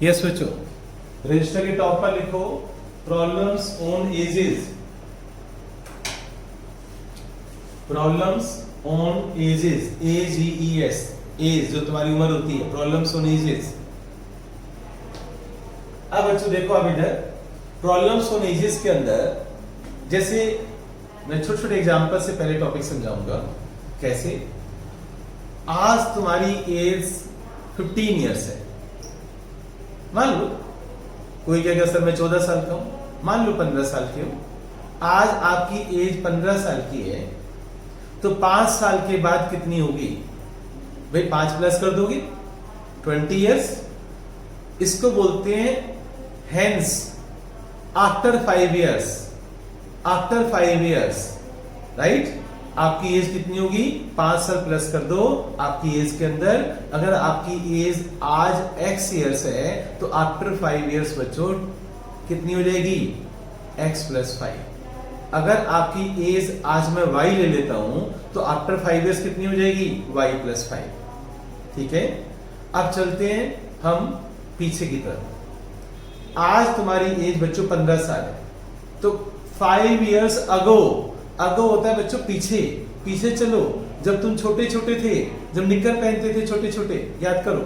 Yes बच्चों, register के top पर लिखो problems on ages. Problems on ages, AGES, age जो तुम्हारी उम्र होती है, प्रॉब्लम्स ऑन एजेस। अब बच्चों देखो, अब इधर प्रॉब्लम्स ऑन एजेस के अंदर जैसे मैं छोटे छोटे एग्जांपल से पहले टॉपिक समझाऊंगा कैसे। आज तुम्हारी एज 15 इयर्स है, मान लो कोई कहेगा सर मैं 14 साल का हूं, मान लो 15 साल के हो। आज आपकी एज 15 साल की है, तो 5 साल के बाद कितनी होगी भाई? 5 प्लस कर दोगे 20 इयर्स। इसको बोलते हैं hence after 5 years, after 5 years, right. आपकी एज कितनी होगी? 5 साल प्लस कर दो आपकी एज के अंदर। अगर आपकी एज आज x इयर्स है तो आफ्टर 5 इयर्स बच्चों कितनी हो जाएगी? x plus 5। अगर आपकी एज आज मैं y ले लेता हूं तो आफ्टर 5 इयर्स कितनी हो जाएगी? y plus 5। ठीक है, अब चलते हैं हम पीछे की तरफ। आज तुम्हारी एज बच्चों 15 साल है, तो 5 इयर्स अगो, अगो होता है बच्चों पीछे। पीछे चलो, जब तुम छोटे छोटे थे, जब निकर पहनते थे छोटे छोटे, याद करो,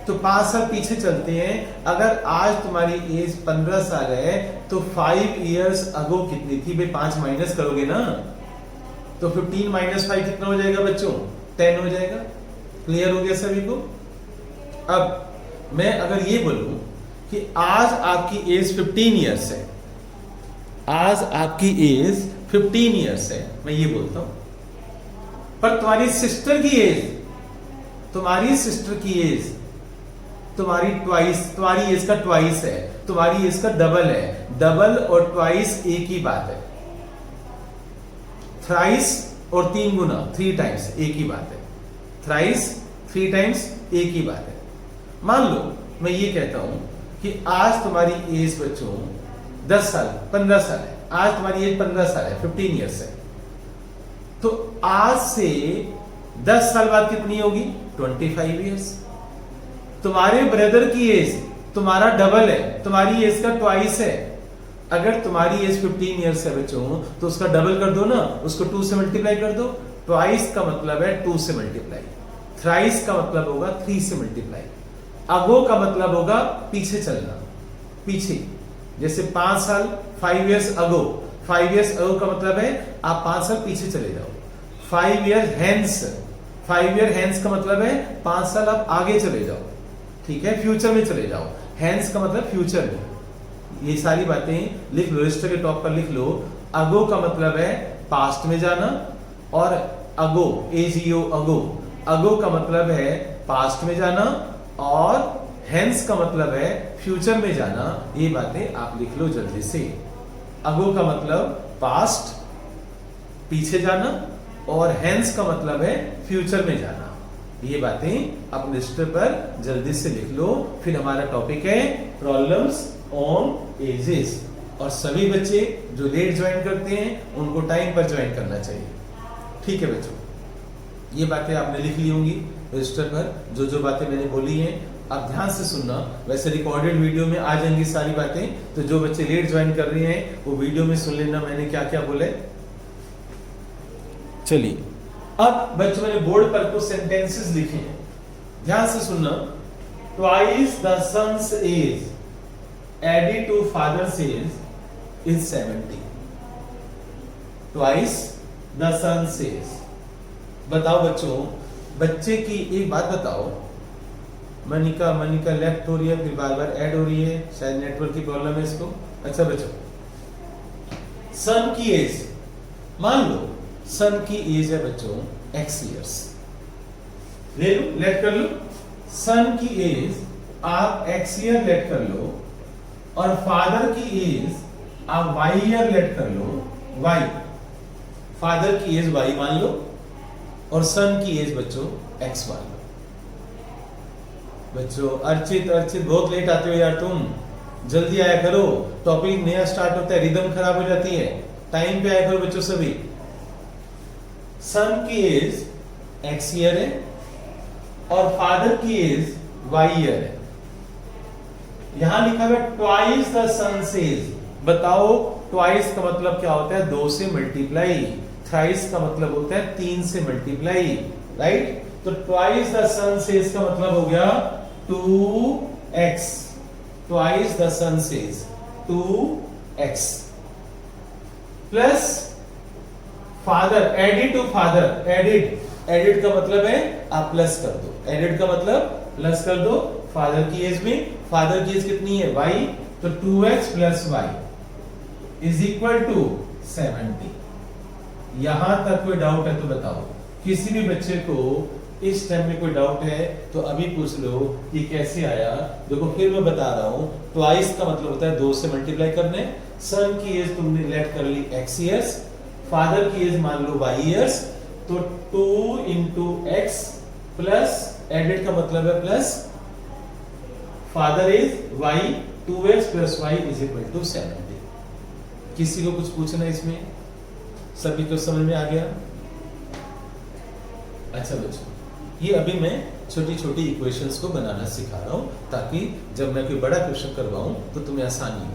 तो 5 साल पीछे चलते हैं। अगर आज तुम्हारी एज 15 साल है तो 5 इयर्स अगो कितनी थी भाई? 5 माइनस करोगे ना, तो 15 माइनस 5 कितना हो जाएगा बच्चों? 10 हो जाएगा। क्लियर हो गया सभी को? अब मैं अगर ये बोलूं कि आज आपकी एज 15 इयर्स है, आज आपकी एज 15 इयर्स है, मैं ये बोलता हूं, पर तुम्हारी सिस्टर की एज, तुम्हारी सिस्टर की एज तुम्हारी ट्वाइस, तुम्हारी एज का ट्वाइस है, तुम्हारी एज का डबल है। डबल और ट्वाइस एक ही बात है। थ्राइस और 3 गुना, 3 टाइम्स एक ही बात है। थ्राइस 3 टाइम्स एक ही बात है। मान लो मैं ये कहता हूं कि आज तुम्हारी एज बच्चों 10 साल, 15 साल है। आज तुम्हारी एज 15 साल है, 15 इयर्स है, तो आज से 10 साल बाद कितनी होगी? 25 इयर्स। तुम्हारे ब्रदर की एज तुम्हारा डबल है, तुम्हारी एज का ट्वाइस है। अगर तुम्हारी एज 15 इयर्स है बच्चों तो उसका डबल कर दो ना, उसको 2 से मल्टीप्लाई कर दो। ट्वाइस का मतलब है 2 से मल्टीप्लाई, थ्राइस का मतलब होगा 3 से मल्टीप्लाई, अगो का मतलब होगा पीछे चलना, पीछे। जैसे 5 साल 5 इयर्स अगो, 5 इयर्स अगो का मतलब है आप 5 साल पीछे चले जाओ। 5 ईयर हेंस, 5 ईयर हेंस का मतलब है 5 साल आप आगे चले जाओ, ठीक है, फ्यूचर में चले जाओ। हेंस का मतलब फ्यूचर में। ये सारी बातें लिख लो, रजिस्टर के टॉप पर लिख लो। अगो का मतलब है पास्ट में जाना, और अगो, AGO, अगो, अगो का मतलब है पास्ट में जाना, और हेंस का मतलब है फ्यूचर में जाना। ये बातें आप लिख लो जल्दी से। अगो का मतलब पास्ट, पीछे जाना, और हेंस का मतलब है फ्यूचर में जाना। ये बातें अपने रजिस्टर पर जल्दी से लिख लो। फिर हमारा टॉपिक है प्रॉब्लम्स ऑन एजेस। और सभी बच्चे जो लेट ज्वाइन करते हैं उनको टाइम पर ज्वाइन करना चाहिए। ठीक है बच्चों, ये बातें आपने लिख ली होंगी रजिस्टर पर, जो जो बातें मैंने बोली हैं आप ध्यान से सुनना। वैसे रिकॉर्डेड वीडियो में आ जाएंगी सारी बातें, तो जो बच्चे लेट ज्वाइन कर रहे हैं वो वीडियो में सुन लेना मैंने क्या क्या बोले। चलिए, अब बच्चों मैंने बोर्ड पर कुछ सेंटेंसेस लिखे हैं, ध्यान से सुनना। Twice the son's age added to father's age is 70। Twice the son's age. बताओ बच्चों, बच्चे की एक बात बताओ, मनिका मनिका लेफ्ट हो रही है, फिर बार बार ऐड हो रही है, शायद नेटवर्क की प्रॉब्लम है इसको। अच्छा बच्चों, सन की एज, मान लो सन की एज है बच्चों x इयर्स, ले लो, लेट कर लो। सन की एज आप x ईयर लेट कर लो, और फादर की एज आप y ईयर लेट कर लो, y, फादर की एज y मान लो, और सन की एज बच्चों x मान लो। बच्चों अर्चित, अर्चित बहुत लेट आते हो यार तुम, जल्दी आया करो, टॉपिक नया स्टार्ट होता है, रिदम खराब हो जाती है। टाइम पे आया करो बच्चों सभी। सन की एज x ईयर है और फादर की एज y ईयर है। यहां लिखा हुआ है ट्वाइस द सन सेज। बताओ ट्वाइस का मतलब क्या होता है? 2 से मल्टीप्लाई। थ्राइस का मतलब होता है 3 से मल्टीप्लाई, राइट? तो ट्वाइस द सन सेज का मतलब हो गया 2x। Twice the son's age 2x plus father, added to father. Added का मतलब है आप प्लस कर दो, एडिड का मतलब प्लस कर दो फादर की एज में। फादर की एज कितनी है? y, तो 2x plus y is equal to 70। यहां तक कोई डाउट है तो बताओ। किसी भी बच्चे को इस टाइम में कोई डाउट है तो अभी पूछ लो कि कैसे आया। देखो फिर मैं बता रहा हूं, ट्वाइस का मतलब होता है 2 से मल्टीप्लाई करने। सन की एज तुमने लेट कर ली x ईयर्स, फादर की एज मान लो y ईयर्स, तो 2 इंटू x प्लस एडेड का मतलब है plus father is y, 2x plus y is equal to 70। किसी को कुछ पूछना है इसमें? सभी को समझ में आ गया? अच्छा बच्चों, ये अभी मैं छोटी छोटी इक्वेशंस को बनाना सिखा रहा हूं ताकि जब मैं कोई बड़ा क्वेश्चन करवाऊं तो तुम्हें आसानी हो।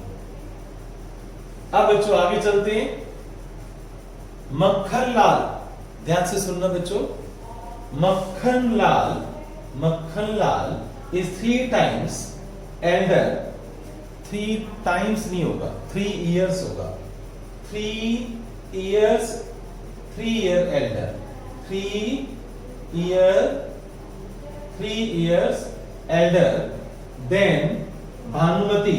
अब बच्चों आगे चलते हैं। मक्खन लाल, ध्यान से सुनना बच्चों। Makkhan Lal is 3 times elder. 3 times नहीं होगा, 3 इयर्स होगा। 3 year elder, 3 years elder than Bhanumati.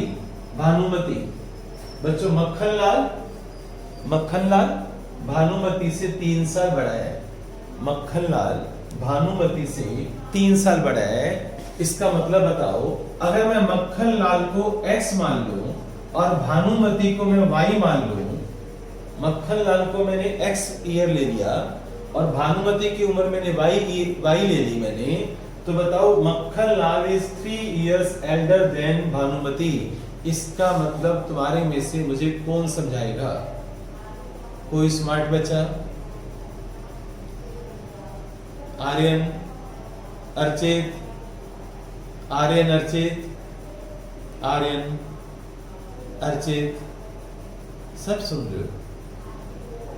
बच्चों मक्खन लाल भानुमति से 3 साल बड़ा है। मक्खन लाल भानुमति से 3 साल बड़ा है। इसका मतलब बताओ, अगर मैं मक्खन लाल को x मान लूं और भानुमति को मैं y मान लूं, मक्खन लाल को मैंने x ईयर ले लिया और भानुमति की उम्र मैंने y ले ली मैंने, तो बताओ Makkhan Lal is 3 years elder than Bhanumati. इसका मतलब तुम्हारे में से मुझे कौन समझाएगा? कोई स्मार्ट बच्चा? आर्यन, अर्चित, सब सुन रहे हो?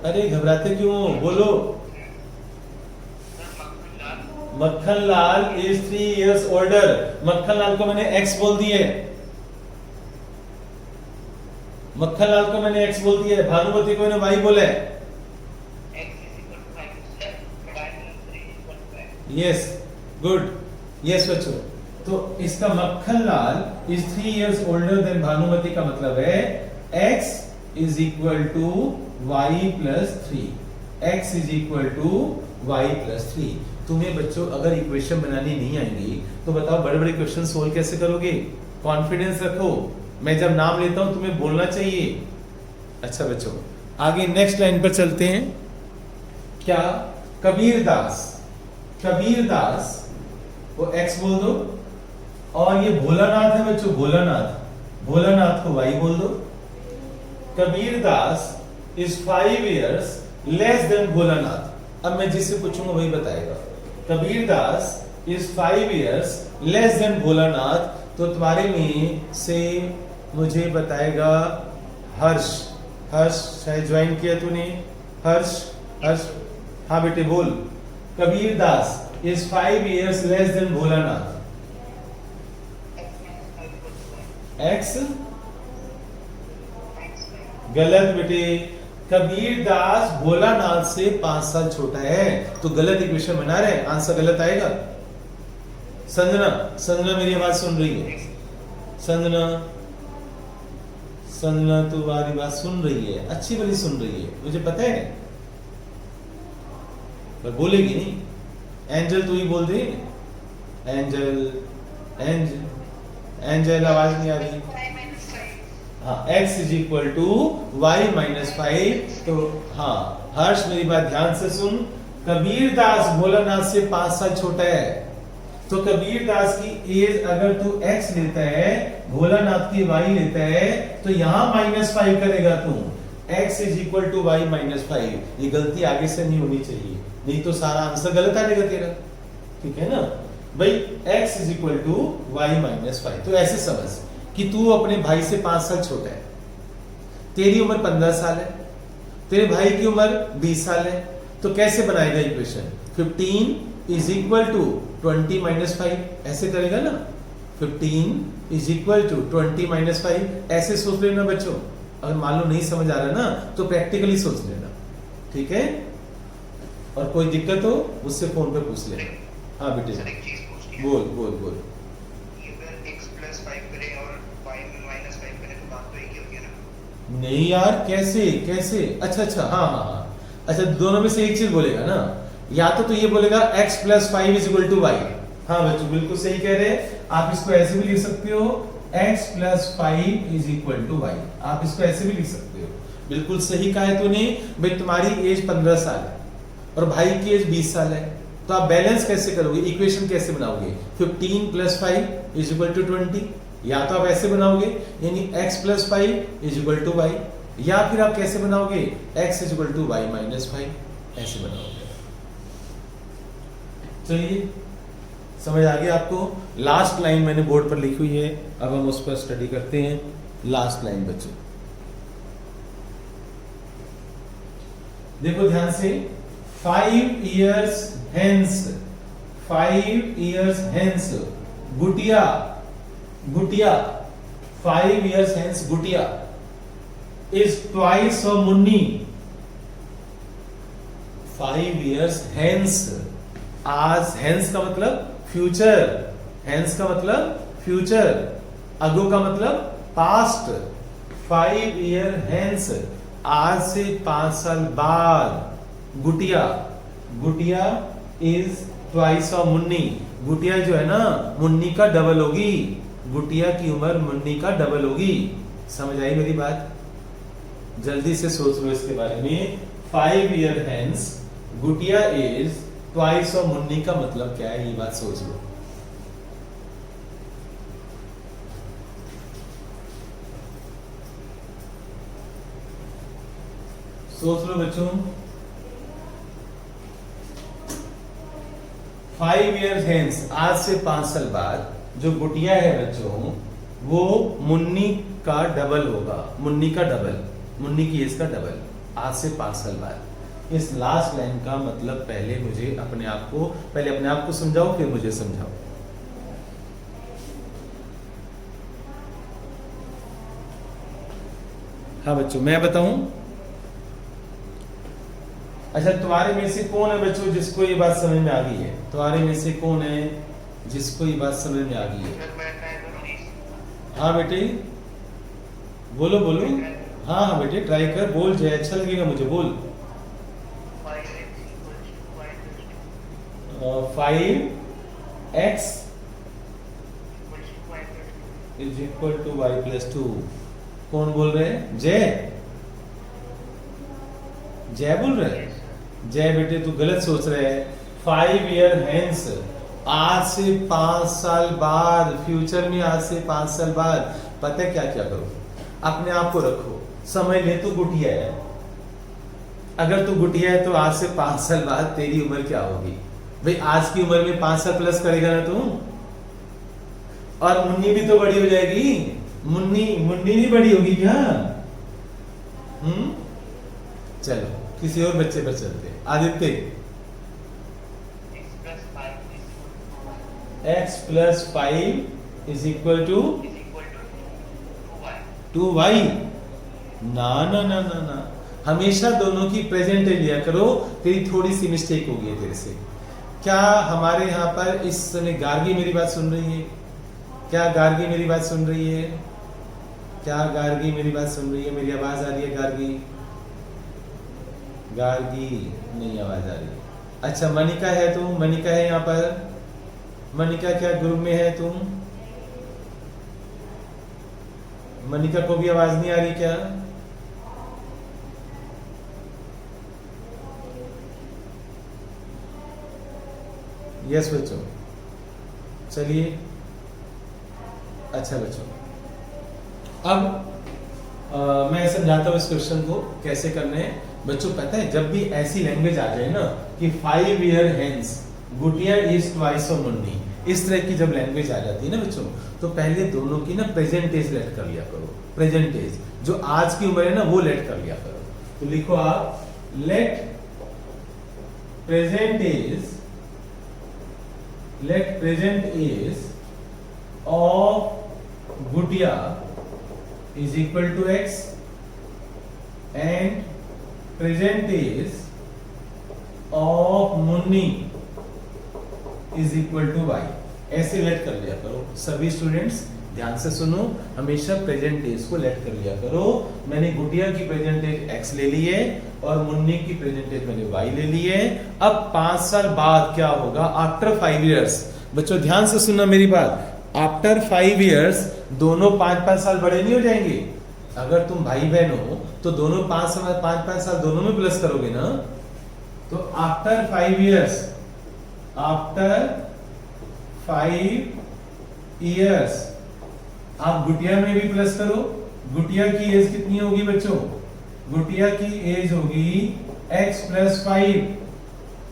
अरे घबराते क्यों हो? बोलो। मक्खन लाल इज 3 इयर्स ओल्डर। मक्खन लाल को मैंने x बोल दिए, भानुमति को मैंने y बोला है। यस, गुड, यस बच्चों। तो इसका Makkhan Lal is 3 years older than Bhanumati का मतलब है x is equal to y plus 3। x is equal to y plus 3। तुम्हें बच्चों अगर इक्वेशन बनानी नहीं आएगी तो बताओ बड़े बड़े क्वेश्चन सोल्व कैसे करोगे? कॉन्फिडेंस रखो, मैं जब नाम लेता हूं तुम्हें बोलना चाहिए। अच्छा बच्चों, आगे नेक्स्ट लाइन पर चलते हैं। क्या? कबीर दास को x बोल दो, और ये भोलानाथ है बच्चों, भोलानाथ को y बोल दो। Kabir Das is 5 years less than Bholanath. अब मैं जिससे पूछूंगा वही बताएगा। Kabir Das is 5 years less than Bholanath, तो तुम्हारे में से मुझे बताएगा हर्ष। शायद ज्वाइन किया तूने? हर्ष, हाँ बेटे बोल। Kabir Das is 5 years less than Bholanath. x गलत बेटे। कबीर दास भोलानाथ से 5 साल छोटा है, तो गलत इक्वेशन बना रहे, आंसर गलत आएगा। संजना मेरी आवाज सुन रही है? संजना तुम्हारी बात सुन रही है, अच्छी वाली सुन रही है, मुझे पता है, पर बोलेगी नहीं। एंजल तू ही बोल दे। एंजल आवाज नहीं आ रही। हाँ, x is equal to y minus 5। तो हाँ हर्ष मेरी बात ध्यान से सुन। कबीर दास भोलानाथ से 5 साल छोटा है, तो कबीर दास की एज अगर तू x लेता है, भोलानाथ की y लेता है, तो यहां -5 करेगा तू। x is equal to y minus 5। ये गलती आगे से नहीं होनी चाहिए, नहीं तो सारा आंसर गलत आएगा तेरा। ठीक है ना भाई? x is equal to y minus 5। तो ऐसे समझ कि तू अपने भाई से 5 साल छोटा है, तेरी उम्र 15 साल है, तेरे भाई की उम्र 20 साल है, तो कैसे बनाएगा equation? 15 is equal to 20 minus 5, ऐसे करेगा ना। 15 इज इक्वल टू 20 माइनस 5, ऐसे सोच लेना बच्चों। अगर मान लो नहीं समझ आ रहा ना तो प्रैक्टिकली सोच लेना, ठीक है। और कोई दिक्कत हो मुझसे फोन पे पूछ लेना। हाँ बेटे, बोल बोल बोल। नहीं यार, कैसे कैसे? अच्छा अच्छा, हाँ हाँ हाँ, अच्छा दोनों में से एक चीज बोलेगा ना, या तो ये बोलेगा x plus 5 is equal to y. हाँ बच्चों बिल्कुल सही कह रहे हैं। आप इसको ऐसे भी लिख सकते हो, x plus 5 is equal to y, आप इसको ऐसे भी लिख सकते हो। बिल्कुल सही कहा है तूने। भाई तुम्हारी एज 15 साल है और भाई की एज 20 साल है, तो आप बैलेंस कैसे करोगे, इक्वेशन कैसे बनाओगे? 15 प्लस 5 इज इक्वल टू 20, या तो आप ऐसे बनाओगे यानी x plus 5 is equal to y, या फिर आप कैसे बनाओगे x is equal to y minus 5, ऐसे बनाओगे। चलिए समझ आ गया आपको। लास्ट लाइन मैंने बोर्ड पर लिखी हुई है, अब हम उस पर स्टडी करते हैं। लास्ट लाइन बच्चों देखो ध्यान से, 5 years hence, 5 years hence गुटिया, गुटिया 5 years hence गुटिया is twice of Munni. 5 years hence, आज hence का मतलब फ्यूचर, hence का मतलब फ्यूचर, ago का मतलब पास्ट। 5 year hence, आज से 5 साल बाद गुटिया, गुटिया इज ट्वाइस ऑफ मुन्नी। गुटिया जो है ना मुन्नी का डबल होगी, गुटिया की उम्र मुन्नी का डबल होगी। समझ आई मेरी बात? जल्दी से सोच लो इसके बारे में। 5 year hence Gutiya is twice of Munni का मतलब क्या है, ये बात सोच लो। सोच लो बच्चों। 5 years hence, आज से 5 साल बाद जो गुटिया है बच्चों वो मुन्नी का डबल होगा, मुन्नी का डबल, मुन्नी की एज का डबल, आज से 5 साल बाद। इस लास्ट लाइन का मतलब पहले मुझे अपने आप को समझाओ, फिर मुझे समझाओ। हाँ बच्चों मैं बताऊं? अच्छा तुम्हारे में से कौन है बच्चों जिसको ये बात समझ में आ गई है? तुम्हारे में से कौन है जिसको ये बात समझ में आ गई है? हाँ बेटे बोलो बोलो। हाँ हाँ बेटे ट्राई कर, बोल जाए, अच्छा लगेगा मुझे, बोल। 5x is equal to y plus 2। कौन बोल रहे हैं? जय, जय बोल रहे हैं? जय बेटे तू गलत सोच रहे हैं। 5 year hence, आज से 5 साल बाद, फ्यूचर में आज से 5 साल बाद, पता है क्या क्या करो? अपने आप को रखो, समझ ले तू गुटिया है। अगर तू गुटिया है तो आज से 5 साल बाद तेरी उम्र क्या होगी? भाई आज की उम्र में 5 साल प्लस करेगा ना तू, और मुन्नी भी तो बड़ी हो जाएगी। मुन्नी नहीं बड़ी होगी क्या? चलो किसी और बच्चे पर चलते हैं। Aditya, x plus 5 is equal to 2y। ना ना ना ना ना, हमेशा दोनों की प्रेजेंट लिया करो, तेरी थोड़ी सी मिस्टेक होगी तेरे से। क्या हमारे यहाँ पर इस समय गार्गी मेरी बात सुन रही है? क्या गार्गी मेरी बात सुन रही है? क्या गार्गी मेरी बात सुन रही है? मेरी आवाज आ रही है गार्गी? गार्गी नहीं आवाज आ रही। अच्छा मनिका है तुम? मनिका है यहाँ पर? मनिका क्या ग्रुप में है तुम? मनिका को भी आवाज नहीं आ रही क्या? यस बच्चों, चलिए। अच्छा बच्चों अब मैं समझाता हूँ इस क्वेश्चन को कैसे करना है। बच्चों पता है जब भी ऐसी लैंग्वेज आ जाए ना कि 5 year hence Gutiya is twice of Munni, इस तरह की जब लैंग्वेज आ जाती है ना बच्चों, तो पहले दोनों की ना प्रेजेंट एज लेट कर लिया करो। प्रेजेंट एज जो आज की उम्र है ना वो लेट कर लिया करो। तो लिखो आप let present age of Gutiya is equal to x and present age of Munni is equal to y। ऐसे लेट कर लिया करो। सभी स्टूडेंट्स ध्यान से सुनो, हमेशा प्रेजेंट एज को लेट कर लिया करो। मैंने गुटिया की प्रेजेंट एज x ले ली है और मुन्नी की प्रेजेंट एज मैंने y ले ली है। अब 5 साल बाद क्या होगा? आफ्टर 5 इयर्स, बच्चों ध्यान से सुनना मेरी बात, आफ्टर 5 इयर्स दोनों 5-5 साल बड़े नहीं हो जाएंगे? अगर तुम भाई बहन हो तो दोनों 5-5 साल दोनों में प्लस करोगे ना। तो आफ्टर 5 इयर्स, आफ्टर 5 इयर्स आप गुटिया में भी प्लस करो। गुटिया की एज कितनी होगी बच्चों? गुटिया की एज होगी x + 5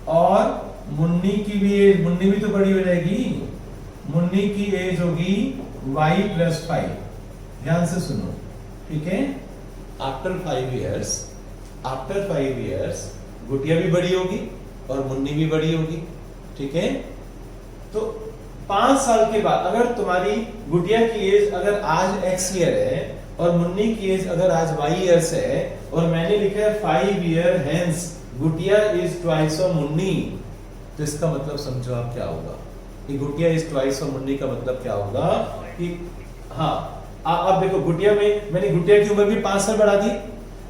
और मुन्नी की भी एज, मुन्नी भी तो बड़ी हो जाएगी, मुन्नी की एज होगी y + 5। ध्यान से सुनो, ठीक है? आफ्टर 5 इयर्स गुटिया भी बड़ी होगी और मुन्नी भी बड़ी होगी, ठीक है? तो 5 साल के बाद अगर तुम्हारी गुटिया की एज अगर आज x ईयर है और मुन्नी की एज अगर आज y ईयर्स है और मैंने लिखा है 5 year hence Gutiya is twice of Munni, तो इसका मतलब समझो आप क्या होगा? कि Gutiya is twice of Munni का मतलब क्या होगा? कि हाँ अब देखो, गुटिया में मैंने गुटिया की उम्र भी 5 साल बढ़ा दी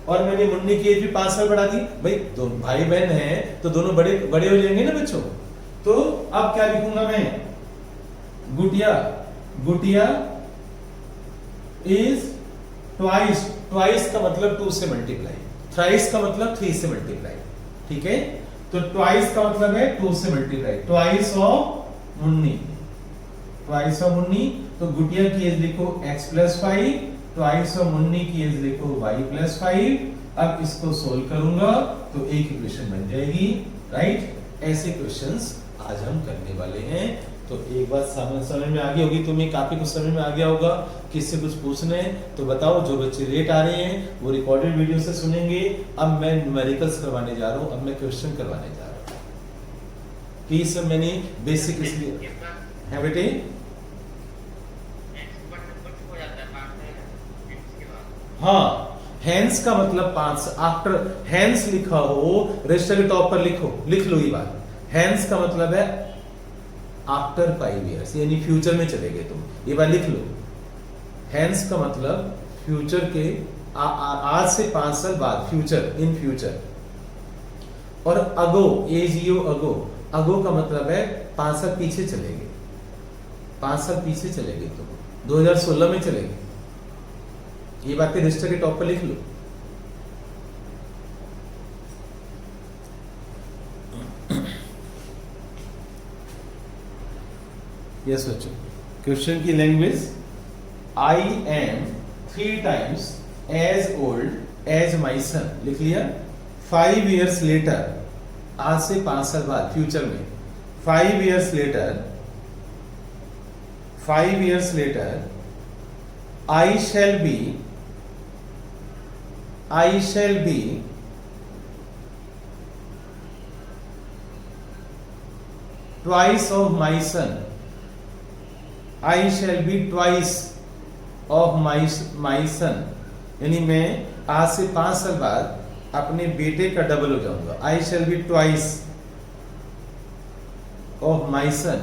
और मैंने मुन्नी की एज भी 5 साल बढ़ा दी। भाई दो भाई बहन हैं तो दोनों बड़े बड़े हो जाएंगे ना बच्चों। तो अब क्या लिखूंगा मैं? गुटिया इज ट्वाइस का मतलब 2 से मल्टीप्लाई, थ्राइस का मतलब 3 से मल्टीप्लाई, ठीक है? तो ट्वाइस का मतलब है 2 से मल्टीप्लाई, ट्वाइस ऑफ मुन्नी, तो गुटिया की एज लिखो x + 5, ट्वाइस ऑफ मुन्नी की एज लिखो y + 5। अब इसको सोल्व करूंगा तो एक इक्वेशन बन जाएगी, राइट? ऐसे क्वेश्चंस आज हम करने वाले हैं। तो एक बात समझ में आ गई होगी, तुम्हें काफी कुछ समझ में आ गया होगा। किससे कुछ पूछना है तो बताओ। जो बच्चे लेट आ रहे हैं वो रिकॉर्डेड वीडियो से सुनेंगे। अब मैं न्यूमेरिकल्स करवाने जा रहा हूँ, अब मैं क्वेश्चन करवाने जा रहा हूँ। कि सब मैंने बेसिक इसलिए है बेटे, हाँ हैंस का मतलब 5 आफ्टर हैंस लिखा हो, रजिस्टर के टॉप पर लिख लो ये बात। हैंस का मतलब है आफ्टर 5 इयर्स, यानी फ्यूचर में चले गए तुम, ये बात लिख लो। हैंस का मतलब फ्यूचर के आज से 5 साल बाद, फ्यूचर, इन फ्यूचर। और अगो, एजीओ अगो का मतलब है 5 साल पीछे चले गए, 5 साल पीछे चले गए तुम, 2016 में चले गए। ये बातें रजिस्टर के टॉप पर लिख लो। यस बच्चों, क्वेश्चन की language, I am 3 times as old as my son, लिख लिया। 5 years लेटर, आज से 5 साल बाद फ्यूचर में, 5 years later I shall be twice of my son. I shall be twice of my son. यानी मैं आज से 5 साल बाद अपने बेटे का डबल हो जाऊंगा। I shall be twice of my son.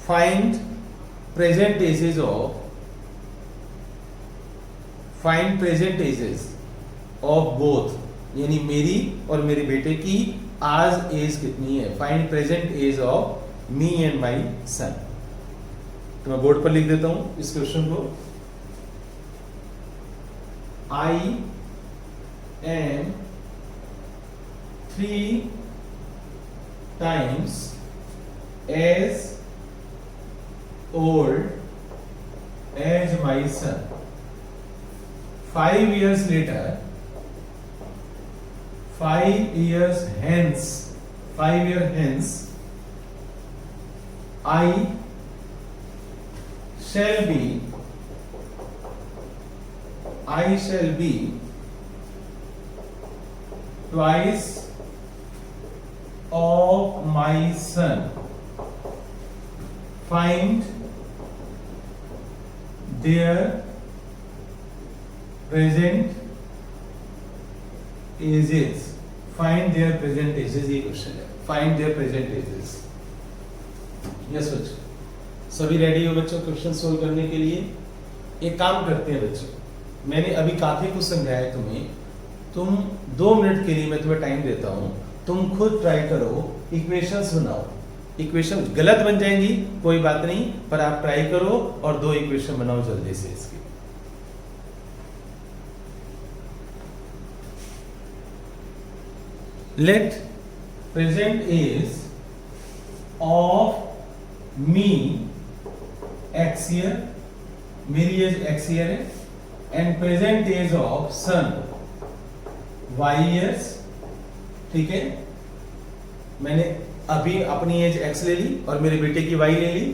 Find present ages of both, यानी मेरी और मेरे बेटे की आज एज कितनी है। Find present age of me and my son. तो मैं बोर्ड पर लिख देता हूं इस क्वेश्चन को। आई am 3 times as old as my son. 5 years later, 5 years hence, 5 years hence, I shall be twice of my son. Find their present ages. Find their present ages, ये question है. Find their present ages. Yes बच्चों, सभी ready हो बच्चों question solve करने के लिए? एक काम करते हैं बच्चों, मैंने अभी काफी कुछ समझाया तुम्हें. तुम 2 मिनट के लिए मैं तुम्हें टाइम देता हूं, तुम खुद ट्राई करो, इक्वेशंस बनाओ. इक्वेशन गलत बन जाएंगी कोई बात नहीं, पर आप ट्राई करो और 2 इक्वेशन बनाओ जल्दी से इसकी. Let present age of me x year, मेरी एज एक्स ईयर है, and present age of son y years. ठीक है, मैंने अभी अपनी एज एक्स ले ली और मेरे बेटे की वाई ले ली.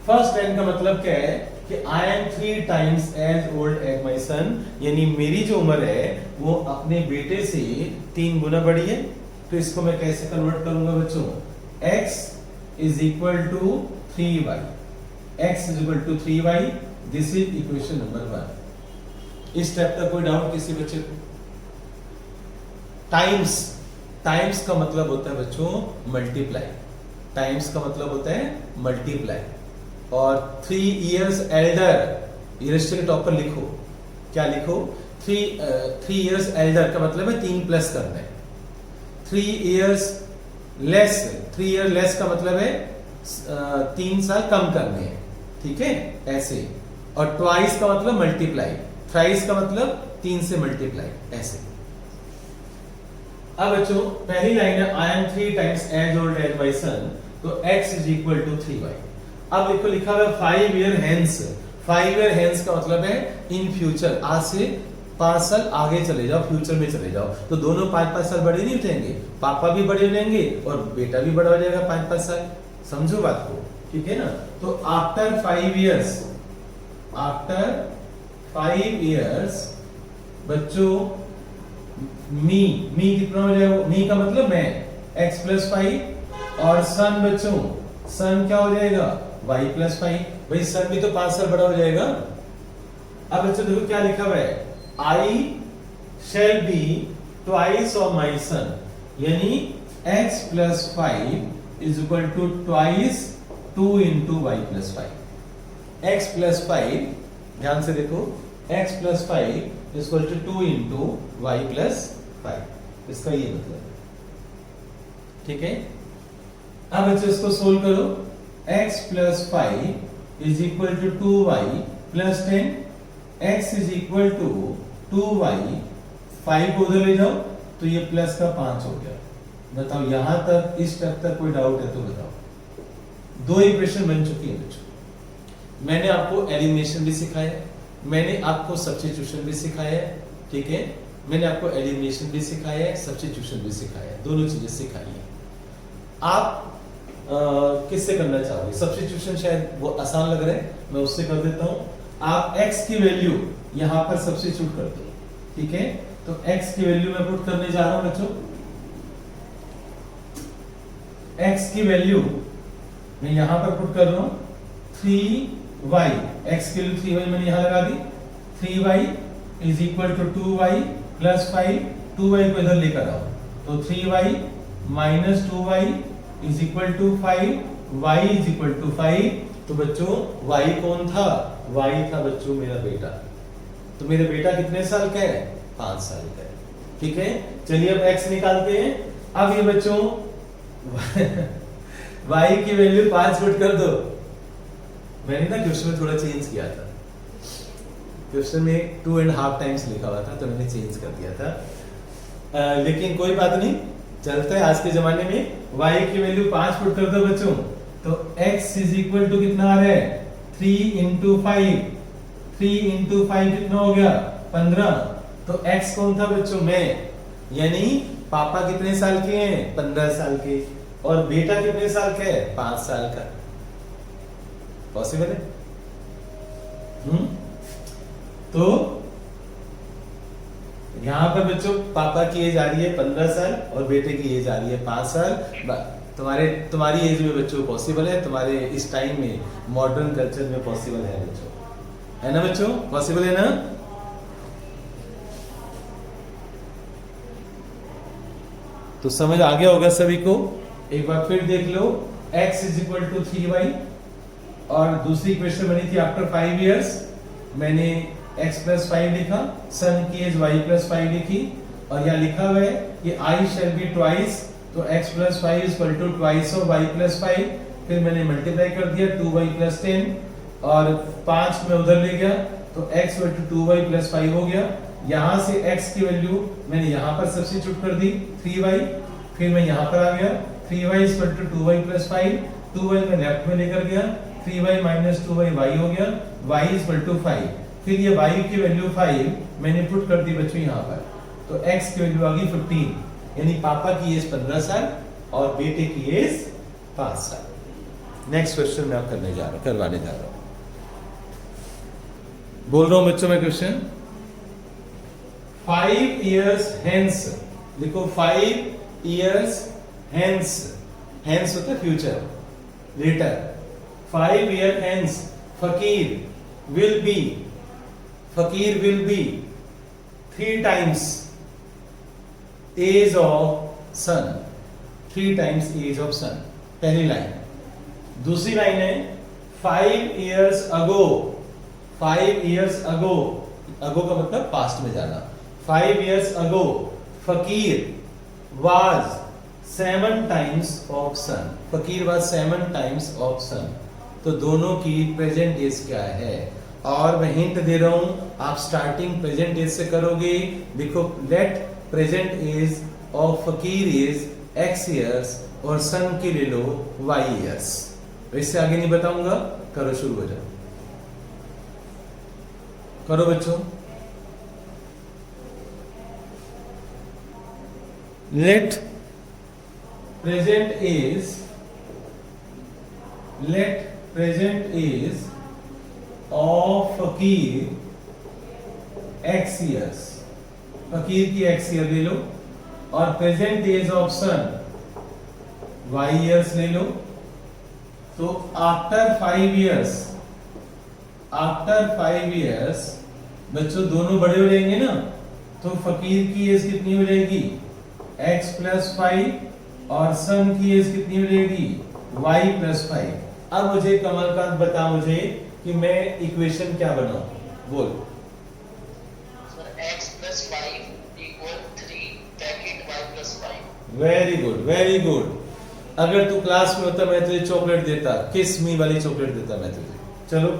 फर्स्ट टाइम का मतलब क्या है कि I am 3 times as old as my son, यानी मेरी जो उम्र है वो अपने बेटे से 3 गुना बड़ी है. तो इसको मैं कैसे कन्वर्ट करूंगा बच्चों? x is equal to 3y. x is equal to 3y. This is equation number 1. इस स्टेप तक कोई डाउट किसी बच्चे को? टाइम्स, टाइम्स का मतलब होता है बच्चों मल्टीप्लाई. टाइम्स का मतलब होता है मल्टीप्लाई. और 3 years एल्डर, यूनिवर्सिटी के टॉप पर लिखो, क्या लिखो? 3 years एल्डर का मतलब है 3 प्लस करना है. 3 years लेस, 3 year लेस का मतलब है 3 साल कम करने हैं. ठीक है, ऐसे. और ट्वाइस का मतलब मल्टीप्लाई, थ्राइस का मतलब 3 से मल्टीप्लाई, ऐसे. अब बच्चों पहली लाइन है I am 3 times as old as my son, तो x is equal to 3y. अब देखो लिखा हुआ है 5 year hence. 5 year hence का मतलब है इन फ्यूचर, आज से 5 साल आगे चले जाओ, फ्यूचर में चले जाओ. तो दोनों 5-5 साल बड़े नहीं हो जाएंगे, पापा भी बड़े हो जाएंगे और बेटा भी बड़ा हो जाएगा 5-5 साल. समझो बात को, ठीक है ना? तो आफ्टर 5 years, आफ्टर 5 years बच्चों मी कितना हो जाएगा? मी का मतलब मैं, x प्लस 5, और सन बच्चों, सन क्या हो जाएगा? y plus 5. भाई सन भी तो 5 साल बड़ा हो जाएगा. अब बच्चों देखो क्या लिखा हुआ है, I shall be twice of my son, यानी x plus 5 is equal to twice 2 into y plus 5. x plus 5, ध्यान से देखो, x plus 5 is equal to 2 into y plus 5. इसका ये मतलब है. ठीक है, अब बच्चों इसको सोल्व करो. x plus 5 is equal to 2y plus 10. x is equal to 2y. 5 को उधर ले जाओ तो ये प्लस का 5 हो गया. बताओ यहां तक, इस स्टेप तक कोई डाउट है तो बताओ. 2 इक्वेशन बन चुकी है बच्चों. मैंने आपको एलिमिनेशन भी सिखाया है, मैंने आपको सब्स्टिट्यूशन भी सिखाया है. ठीक है, मैंने आपको एलिमिनेशन भी सिखाया है, सब्स्टिट्यूशन भी सिखाया है, दोनों चीजें सिखाई है. आप किससे करना चाहोगे? सब्स्टिट्यूशन शायद वो आसान लग रहा है, मैं उससे कर देता हूं. आप x की वैल्यू यहां पर सब्स्टिट्यूट कर दो. ठीक है, तो x की वैल्यू मैं पुट करने जा रहा हूं बच्चों. x की वैल्यू मैं यहां पर पुट कर रहा हूं 3y. x की वैल्यू 3y मैंने यहां लगा दी. 3y is equal to 2y plus 5. 2y को इधर लेकर आओ तो 3y minus 2y is equal to 5. y is equal to 5. तो बच्चों y कौन था? y था बच्चों मेरा बेटा. तो मेरा बेटा कितने साल का है? 5 साल का है. ठीक है, चलिए अब x निकालते हैं. अब ये बच्चों y की वैल्यू 5 पुट कर दो. मैंने ना क्वेश्चन में थोड़ा चेंज किया था. क्वेश्चन में 2.5 times लिखा हुआ था तो मैंने चेंज कर दिया था. लेकिन कोई बात नहीं, चलता है. आज के जमाने में y की वैल्यू 5 पुट कर दो बच्चों, तो x इज इक्वल टू कितना आ रहा है? 3 into 5. 3 into 5 कितना हो गया? 15. तो x कौन था बच्चों? मैं. यानी पापा कितने साल के हैं? 15 साल के. और बेटा कितने साल का है? 5 साल का. पॉसिबल है? तो यहां पर बच्चों पापा की एज आ रही है 15 साल और बेटे की एज आ रही है 5 साल। तुम्हारी एज में बच्चों पॉसिबल है, तुम्हारे इस टाइम में मॉडर्न कल्चर में पॉसिबल है बच्चों, है ना बच्चों? पॉसिबल है ना? तो समझ आ गया होगा सभी को। एक बार फिर देख लो, x is equal to 3y और दूसरी इक्वेशन बनी थी आफ्टर 5 इयर्स, मैंने x प्लस 5 लिखा, सन की एज y प्लस 5 लिखी और यहाँ लिखा हुआ है कि I shall be twice, तो x plus 5 is equal to twice of y plus 5, फिर मैंने मल्टीप्लाई कर दिया 2y प्लस 10 और 5 में उधर ले गया तो x equal to 2y plus 5 हो गया। यहाँ से x की वैल्यू मैंने यहाँ पर सब्स्टिट्यूट कर दी 3y, फिर मैं यहाँ पर आ गया 3y is equal to 2y plus 5, 2y मैं लेफ्ट में लेकर गया 3y माइनस 2y y हो गया, y इज इक्वल टू 5, फिर ये y की वैल्यू 5 मैंने पुट कर दी बच्चों यहाँ पर, तो x की वैल्यू आ गई 15, यानी पापा की एज 15 साल और बेटे की एज 5 साल। नेक्स्ट क्वेश्चन मैं करवाने जा रहा हूं। बोल रहा हूं बच्चों मैं क्वेश्चन 5 years hence, देखो 5 years hence, hence होता है फ्यूचर, लेटर, 5 years hence फकीर will be 3 times age of son, 3 times age of son, पहली लाइन। दूसरी लाइन है 5 years ago, 5 years ago, ago का मतलब पास्ट में जाना, 5 years ago फकीर was 7 times of son, फकीर was 7 times of son, तो दोनों की प्रेजेंट एज क्या है? और मैं हिंट दे रहा हूं, आप स्टार्टिंग प्रेजेंट एज से करोगे। देखो लेट प्रेजेंट एज ऑफ फकीर इज x years और सन की ले लो y years। इससे आगे नहीं बताऊंगा, करो शुरू हो जाओ, करो बच्चों। let present is of फकीर x years, फकीर की x year ले लो और present age of son y years ले लो, तो आफ्टर 5 years बच्चों दोनों बड़े हो जाएंगे ना, तो फकीर की एज कितनी हो जाएगी? x प्लस 5 और सन की एज कितनी हो जाएगी? y plus 5। अब मुझे कमलकांत बता मुझे कि मैं इक्वेशन क्या बनाऊं, बोल। x plus 5 equal 3 bracket y plus 5। Very good, very good. अगर तू क्लास में होता मैं तुझे चॉकलेट देता, किस मी वाली चॉकलेट देता मैं तुझे। चलो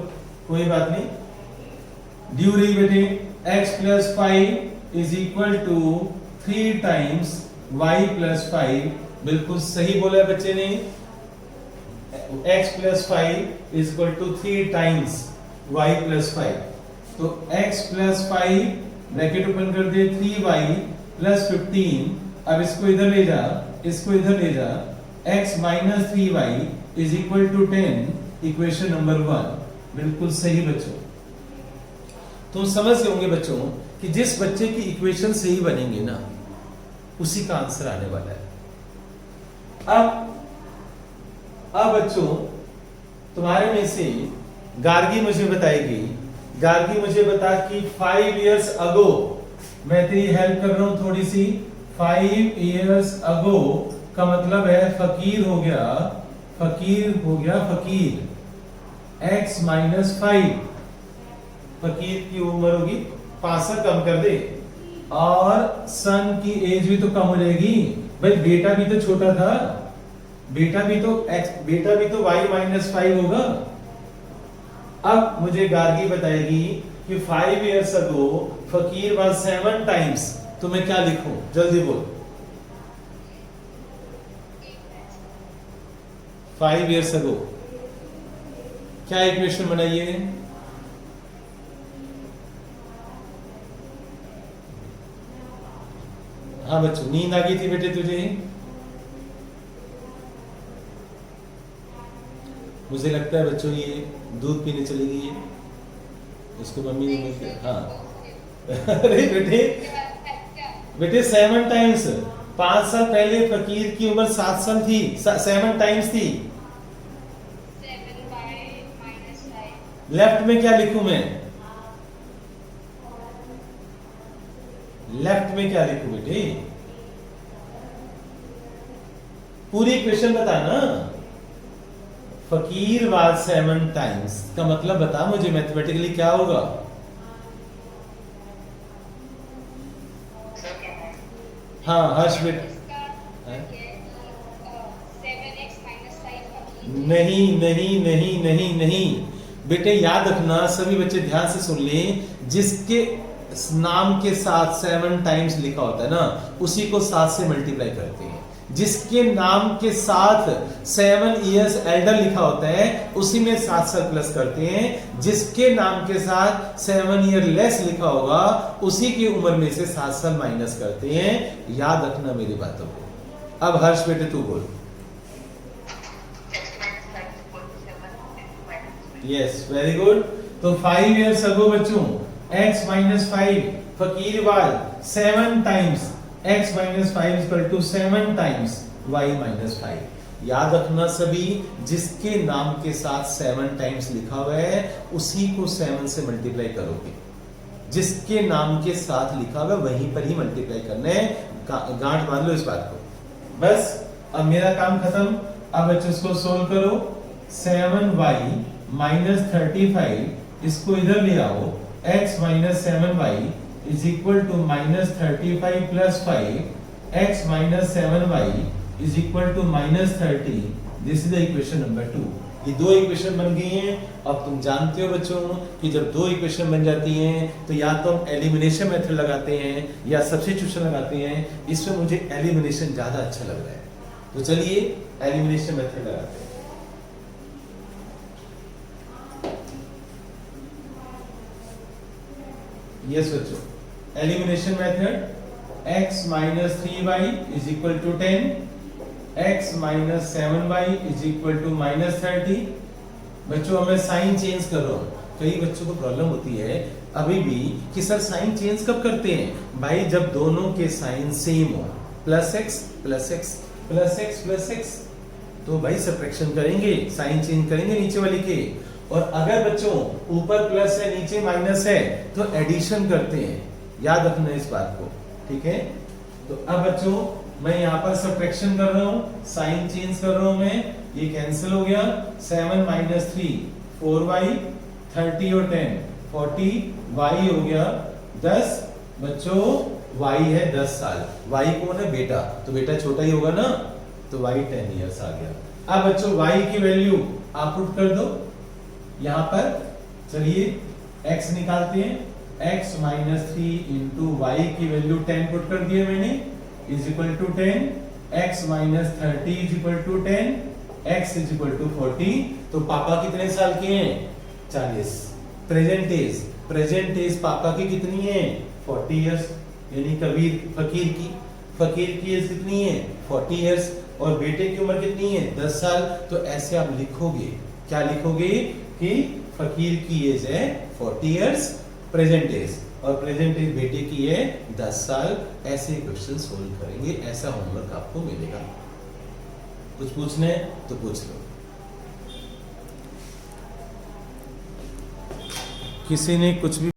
कोई बात नहीं, ड्यू रही बेटे। x plus 5 is equal to 3 times y plus 5, बिल्कुल सही बोला है बच्चे ने। x plus 5 is equal to 3 times y plus 5, तो x प्लस 5 ब्रैकेट ओपन कर दे 3y प्लस 15, अब इसको इधर ले जा, इसको इधर ले जा, x minus 3y is equal to 10, equation number 1, बिल्कुल सही बच्चों। तुम समझ गए होंगे बच्चों कि जिस बच्चे की इक्वेशन सही बनेंगे ना उसी का आंसर आने वाला है। अब बच्चों तुम्हारे में से गार्गी मुझे बताएगी, गार्गी मुझे बता कि 5 years ago, मैं तेरी हेल्प कर रहा हूं थोड़ी सी। 5 years ago का मतलब है फकीर हो गया, फकीर x माइनस 5, फकीर की उम्र होगी 65, कम कर दे, और सन की एज भी तो कम हो जाएगी भाई, बेटा भी तो छोटा था, बेटा भी तो y माइनस 5 होगा। अब मुझे गार्गी बताएगी कि 5 years ago फकीर was 7 times, तो मैं क्या लिखूं, जल्दी बोल। 5 years ago क्या इक्वेशन बनाइए? हाँ बच्चों, नींद आ गई थी बेटे तुझे? मुझे लगता है बच्चों ये दूध पीने चली गई है, उसको मम्मी ने मिलकर, हाँ अरे बेटे 7 टाइम्स, 5 साल पहले फकीर की उम्र 7 साल थी, 7 टाइम्स थी। लेफ्ट में क्या लिखूं मैं, लेफ्ट में क्या लिखूं बेटे, पूरी इक्वेशन बताना। फकीर वाज 7 टाइम्स का मतलब बता मुझे मैथमेटिकली क्या होगा। हाँ हर्ष बेटे, नहीं नहीं नहीं नहीं नहीं बेटे, याद रखना, सभी बच्चे ध्यान से सुन लें, जिसके नाम के साथ 7 टाइम्स लिखा होता है ना, उसी को 7 से मल्टीप्लाई करते हैं। जिसके नाम के साथ 7 इयर्स एल्डर लिखा होता है, उसी में 7 साल प्लस करते हैं। जिसके नाम के साथ 7 ईयर लेस लिखा होगा, उसी की उम्र में से 7 साल माइनस करते हैं। याद रखना मेरी बातों को। अब हर्ष बेटे तू बोल। Yes very good. तो 5 इयर्स अगो बच्चों x माइनस 5 फकीर वाल 7 times x minus 5 equal to 7 times y minus 5। याद रखना सभी, जिसके नाम के साथ 7 टाइम्स लिखा हुआ है, उसी को 7 से मल्टीप्लाई करोगे। जिसके नाम के साथ लिखा हुआ है वहीं पर ही मल्टीप्लाई करना है। गांठ बांध लो इस बात को। बस अब मेरा काम खत्म। अब बच्चों इसको सोल्व करो। 7y माइनस 35, इसको इधर ले आओ, x minus 7y is equal to minus 35 plus 5, x minus 7y is equal to minus 30। This is the equation number 2। ये दो इक्वेशन बन गई हैं। अब तुम जानते हो बच्चों कि जब दो इक्वेशन बन जाती हैं तो या तो हम एलिमिनेशन मेथड लगाते हैं या सब्स्टिट्यूशन लगाते हैं। इसमें मुझे एलिमिनेशन ज्यादा अच्छा लग रहा है, तो चलिए एलिमिनेशन मेथड लगाते हैं। यस बच्चों, elimination method, x minus 3y is equal to 10, x minus 7y is equal to minus 30। बच्चों अब मैं साइन चेंज कर रहा हूँ। कई बच्चों को प्रॉब्लम होती है अभी भी कि सर साइन चेंज कब करते हैं। भाई जब दोनों के साइन सेम हो, plus x plus x plus x plus x, तो भाई सब्ट्रैक्शन करेंगे, साइन चेंज करेंगे नीचे वाले के। और अगर बच्चों ऊपर प्लस है नीचे माइनस है तो एडिशन करते हैं। याद रखना इस बात को, ठीक है। तो अब बच्चों मैं यहाँ पर सब्ट्रैक्शन कर रहा हूँ, साइन चेंज कर रहा हूँ मैं, ये कैंसिल हो गया। 7 माइनस 3 4y, 30 और 10 40, y हो गया 10। बच्चों y है 10 साल, y कौन है बेटा, तो बेटा छोटा ही होगा ना, तो y 10 इयर्स आ गया। अब बच्चों y की वैल्यू आप पुट कर दो यहां पर। चलिए x निकालते हैं। x माइनस 3 इंटू वाई की वैल्यू 10 पुट कर दिया मैंने, is equal to 10। x minus 30 is equal to 10, x is equal to 40। तो पापा कितने साल के हैं? 40। प्रेजेंट एज, प्रेजेंट एज पापा की कितनी है? 40 इयर्स। यानी कबीर फकीर की एज कितनी है? 40 इयर्स। और बेटे की उम्र कितनी है? 10 साल। तो ऐसे आप लिखोगे, क्या लिखोगे कि फकीर की एज है 40 इयर्स प्रेजेंट एज, और प्रेजेंट एज बेटे की है 10 साल। ऐसे क्वेश्चन सोल्व करेंगे, ऐसा होमवर्क आपको मिलेगा। कुछ पूछना है तो पूछ लो। किसी ने कुछ भी